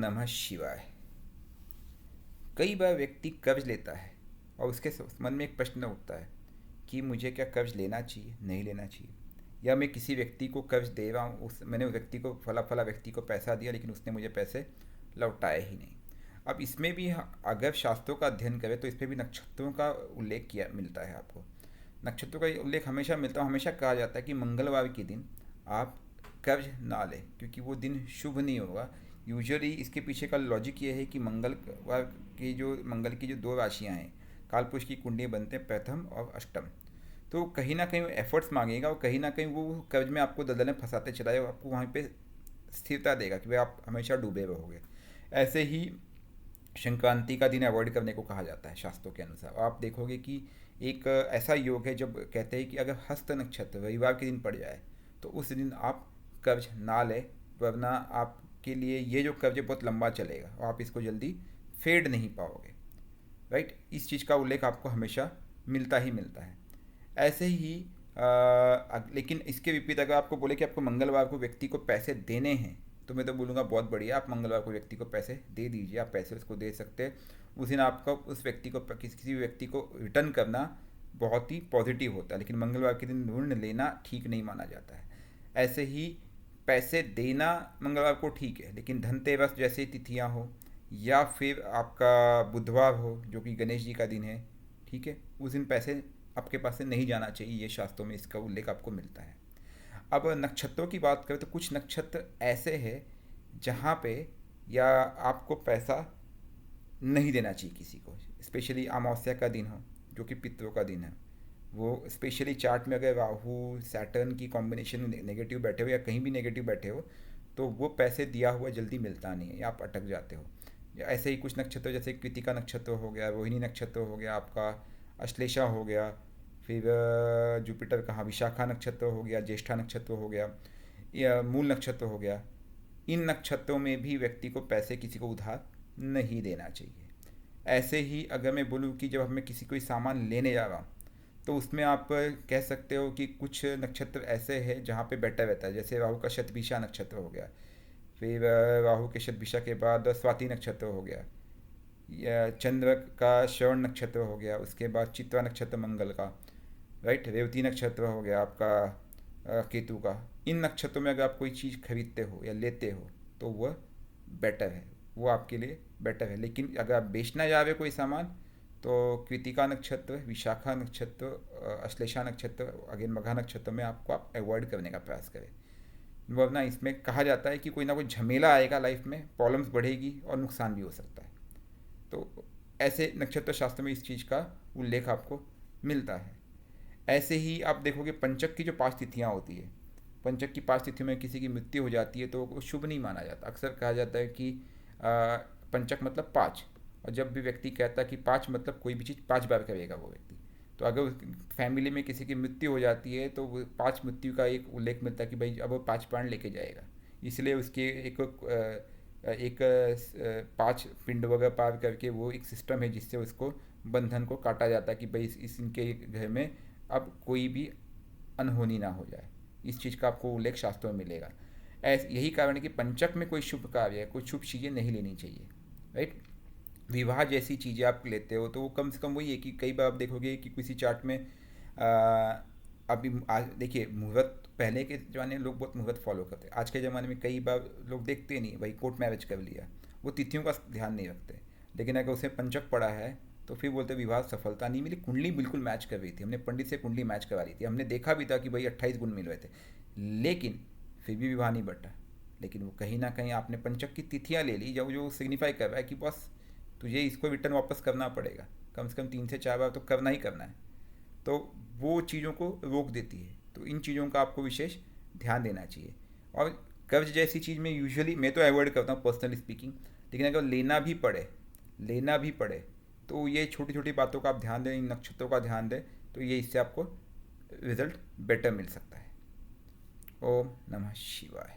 नमः शिवाय। कई बार व्यक्ति कर्ज लेता है और उसके मन में एक प्रश्न उठता है कि मुझे क्या कर्ज लेना चाहिए, नहीं लेना चाहिए, या मैं किसी व्यक्ति को कर्ज दे रहा हूँ, मैंने उस व्यक्ति को फला फला व्यक्ति को पैसा दिया लेकिन उसने मुझे पैसे लौटाए ही नहीं। अब इसमें भी अगर शास्त्रों का अध्ययन करें तो इसमें भी नक्षत्रों का उल्लेख किया मिलता है आपको। नक्षत्रों का उल्लेख हमेशा मिलता है, हमेशा कहा जाता है कि मंगलवार के दिन आप कर्ज ना लें क्योंकि वो दिन शुभ नहीं होगा। यूजुअली इसके पीछे का लॉजिक ये है कि मंगल की जो दो राशियां हैं, कालपुरुष की कुंडली बनते हैं प्रथम और अष्टम, तो कहीं ना कहीं वो एफर्ट्स मांगेगा और कहीं ना कहीं वो कर्ज में आपको दलदल में फंसाते चलाए और आपको वहाँ पे स्थिरता देगा कि भाई आप हमेशा डूबे रहोगे। ऐसे ही संक्रांति का दिन अवॉइड करने को कहा जाता है शास्त्रों के अनुसार। आप देखोगे कि एक ऐसा योग है जब कहते हैं कि अगर हस्त नक्षत्र रविवार के दिन पड़ जाए तो उस दिन आप कर्ज ना लें, वरना आपके लिए ये जो कर्ज है बहुत लंबा चलेगा और आप इसको जल्दी फेड नहीं पाओगे। राइट, इस चीज़ का उल्लेख आपको हमेशा मिलता ही मिलता है। ऐसे ही लेकिन इसके विपरीत अगर आपको बोले कि आपको मंगलवार को व्यक्ति को पैसे देने हैं तो मैं तो बोलूँगा बहुत बढ़िया, आप मंगलवार को व्यक्ति को पैसे दे दीजिए, आप पैसे उसको दे सकते हैं। उस दिन आपका उस व्यक्ति को किसी भी व्यक्ति को रिटर्न करना बहुत ही पॉजिटिव होता है, लेकिन मंगलवार के दिन ऋण लेना ठीक नहीं माना जाता है। ऐसे ही पैसे देना मंगलवार को ठीक है, लेकिन धनतेरस जैसे तिथियाँ हो या फिर आपका बुधवार हो जो कि गणेश जी का दिन है, ठीक है, उस दिन पैसे आपके पास से नहीं जाना चाहिए। ये शास्त्रों में इसका उल्लेख आपको मिलता है। अब नक्षत्रों की बात करें तो कुछ नक्षत्र ऐसे हैं जहाँ पे या आपको पैसा नहीं देना चाहिए किसी को, स्पेशली अमावस्या का दिन हो जो कि पितरों का दिन है, वो स्पेशली चार्ट में अगर राहु सैटर्न की कॉम्बिनेशन नेगेटिव बैठे हो या कहीं भी नेगेटिव बैठे हो तो वो पैसे दिया हुआ जल्दी मिलता नहीं है या आप अटक जाते हो। ऐसे ही कुछ नक्षत्र जैसे कृतिका नक्षत्र हो गया, रोहिणी नक्षत्र हो गया, आपका अश्लेषा हो गया, फिर जुपिटर कहाँ विशाखा नक्षत्र हो गया, ज्येष्ठा नक्षत्र हो गया, या मूल नक्षत्र हो गया। इन नक्षत्रों में भी व्यक्ति को पैसे किसी को उधार नहीं देना चाहिए। ऐसे ही अगर मैं बोलूँ कि जब मैं किसी कोई सामान लेने जा रहा हूँ तो उसमें आप कह सकते हो कि कुछ नक्षत्र ऐसे हैं जहाँ पे बेटर रहता है, जैसे राहु का शतभिषा नक्षत्र हो गया, फिर राहु के शतभिषा के बाद स्वाति नक्षत्र हो गया, या चंद्र का श्रवण नक्षत्र हो गया, उसके बाद चित्रा नक्षत्र मंगल का, राइट, रेवती नक्षत्र हो गया आपका केतु का। इन नक्षत्रों में अगर आप कोई चीज़ खरीदते हो या लेते हो तो वह बेटर है, वो आपके लिए बेटर है। लेकिन अगर आप बेचना जा रहे हो कोई सामान तो कृतिका नक्षत्र, विशाखा नक्षत्र, अश्लेषा नक्षत्र, अगेन मघा नक्षत्र में आपको आप अवॉइड करने का प्रयास करें, वरना इसमें कहा जाता है कि कोई ना कोई झमेला आएगा लाइफ में, प्रॉब्लम्स बढ़ेगी और नुकसान भी हो सकता है। तो ऐसे नक्षत्र शास्त्र में इस चीज़ का उल्लेख आपको मिलता है। ऐसे ही आप देखोगे पंचक की जो 5 तिथियाँ होती है, पंचक की 5 तिथियों में किसी की मृत्यु हो जाती है तो वो शुभ नहीं माना जाता। अक्सर कहा जाता है कि पंचक मतलब 5, और जब भी व्यक्ति कहता है कि 5 मतलब कोई भी चीज़ 5 बार करेगा वो व्यक्ति, तो अगर फैमिली में किसी की मृत्यु हो जाती है तो वो 5 मृत्यु का एक उल्लेख मिलता है कि भाई अब वो 5 प्राण लेके जाएगा। इसलिए उसके एक 5 पिंड वगैरह पार करके वो एक सिस्टम है जिससे उसको बंधन को काटा जाता है कि भाई इस इनके घर में अब कोई भी अनहोनी ना हो जाए। इस चीज़ का आपको उल्लेख शास्त्रों में मिलेगा। यही कारण है कि पंचक में कोई शुभ कार्य है, कोई शुभ चीज़ें नहीं लेनी चाहिए। राइट, विवाह जैसी चीज़ें आप लेते हो तो वो कम से कम वही है कि कई बार आप देखोगे कि किसी चार्ट में अभी आज देखिए मुहूर्त, पहले के ज़माने में लोग बहुत मुहूर्त फॉलो करते, आज के ज़माने में कई बार लोग देखते नहीं, भाई कोर्ट मैरिज कर लिया, वो तिथियों का ध्यान नहीं रखते। लेकिन अगर उसे पंचक पड़ा है तो फिर बोलते विवाह सफलता नहीं मिली, कुंडली बिल्कुल मैच कर रही थी, हमने पंडित से कुंडली मैच करवा ली थी, हमने देखा भी था कि भाई 28 गुण मिल रहे थे, लेकिन फिर भी विवाह नहीं बटा। लेकिन वो कहीं ना कहीं आपने पंचक की तिथियाँ ले ली, जब जो सिग्निफाई कर रहा है कि बस तुझे इसको रिटर्न वापस करना पड़ेगा, कम से कम 3 से 4 बार तो करना ही करना है, तो वो चीज़ों को रोक देती है। तो इन चीज़ों का आपको विशेष ध्यान देना चाहिए। और कर्ज जैसी चीज़ में यूजुअली मैं तो अवॉइड करता हूँ पर्सनली स्पीकिंग, लेकिन अगर लेना भी पड़े तो ये छोटी छोटी बातों का आप ध्यान दें, इन नक्षत्रों का ध्यान दें, तो ये इससे आपको रिजल्ट बेटर मिल सकता है। ओम नमः शिवाय।